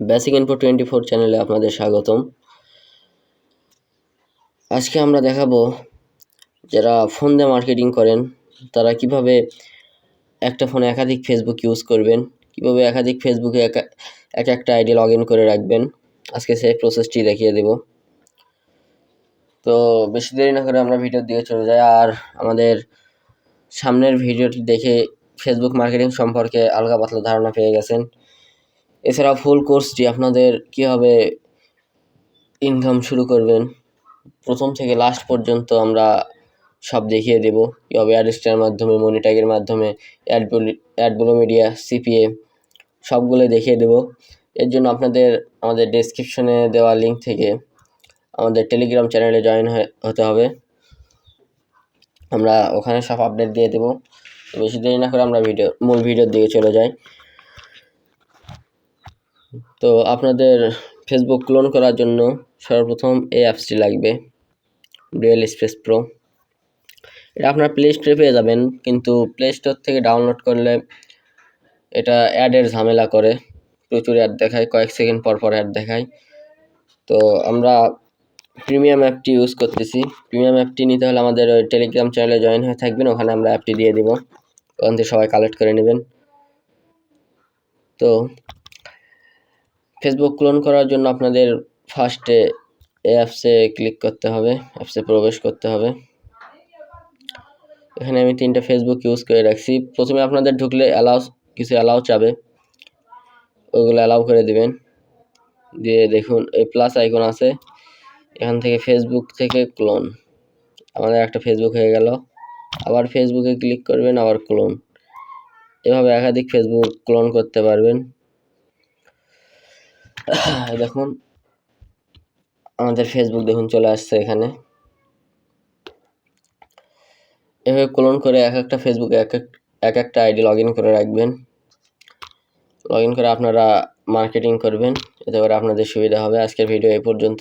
Basic info 24 চ্যানেলে আপনাদের স্বাগতম। আজকে আমরা দেখাবো যারা ফোন দিয়ে মার্কেটিং করেন তারা কিভাবে একটা ফোনে একাধিক ফেসবুক ইউজ করবেন, কিভাবে একাধিক ফেসবুকে এক একটা আইডি লগ ইন করে রাখবেন। আজকে সেই প্রসেসটি দেখিয়ে দেব। তো বেশি দেরি না করে আমরা ভিডিওর দিকে চলে যাই। আর আমাদের সামনের ভিডিওটি দেখে ফেসবুক মার্কেটিং সম্পর্কে আলগা পাতলা ধারণা পেয়ে গেছেন। এছাড়াও ফুল কোর্সটি আপনাদের কীভাবে ইনকাম শুরু করবেন প্রথম থেকে লাস্ট পর্যন্ত আমরা সব দেখিয়ে দেব। কীভাবে অ্যাডস্টার মাধ্যমে, মনিট্যাগের মাধ্যমে, অ্যাডব্লু মিডিয়া, সিপিএ সবগুলোই দেখিয়ে দেব। এর জন্য আপনাদের আমাদের ডেসক্রিপশনে দেওয়া লিঙ্ক থেকে আমাদের টেলিগ্রাম চ্যানেলে জয়েন হতে হবে। আমরা ওখানে সব আপডেট দিয়ে দেব। বেশি দেরি না করে আমরা মূল ভিডিওর দিকে চলে যাই। তো আপনাদের ফেসবুক ক্লোন করার জন্য সর্বপ্রথম এই অ্যাপসটি লাগবে, ডুয়েল স্পেস প্রো। এটা আপনার প্লে স্টোরে পেয়ে যাবেন, কিন্তু প্লে স্টোর থেকে ডাউনলোড করলে এটা অ্যাডের ঝামেলা করে, প্রচুর অ্যাড দেখায়, কয়েক সেকেন্ড পর পর অ্যাড দেখায়। তো আমরা প্রিমিয়াম অ্যাপটি ইউজ করতেছি। প্রিমিয়াম অ্যাপটি নিতে হলে আমাদের ওই টেলিগ্রাম চ্যানেলে জয়েন হয়ে থাকবেন, ওখানে আমরা অ্যাপটি দিয়ে দিব, ওখান থেকে সবাই কালেক্ট করে নেবেন। তো ফেসবুক ক্লোন করার জন্য আপনাদের ফার্স্টে অ্যাপসে ক্লিক করতে হবে, অ্যাপসে প্রবেশ করতে হবে। এখানে আমি 3টা ফেসবুক ইউজ করে রাখছি। প্রথমে আপনাদের ঢুকলে কিছু অ্যালাউ চাবে, ওইগুলো অ্যালাউ করে দিবেন। দিয়ে দেখুন এই প্লাস আইকন আছে, এখান থেকে ফেসবুক থেকে ক্লোন, আমাদের একটা ফেসবুক হয়ে গেল। আবার ফেসবুকে ক্লিক করবেন, আবার ক্লোন। এভাবে একাধিক ফেসবুক ক্লোন করতে পারবেন। দেখুন আমাদের ফেসবুক দেখুন চলে আসছে এখানে। এভাবে ক্লোন করে এক একটা ফেসবুকে এক একটা আইডি লগ ইন করে রাখবেন। লগ ইন করে আপনারা মার্কেটিং করবেন, এতে করে আপনাদের সুবিধা হবে। আজকের ভিডিও এই পর্যন্ত।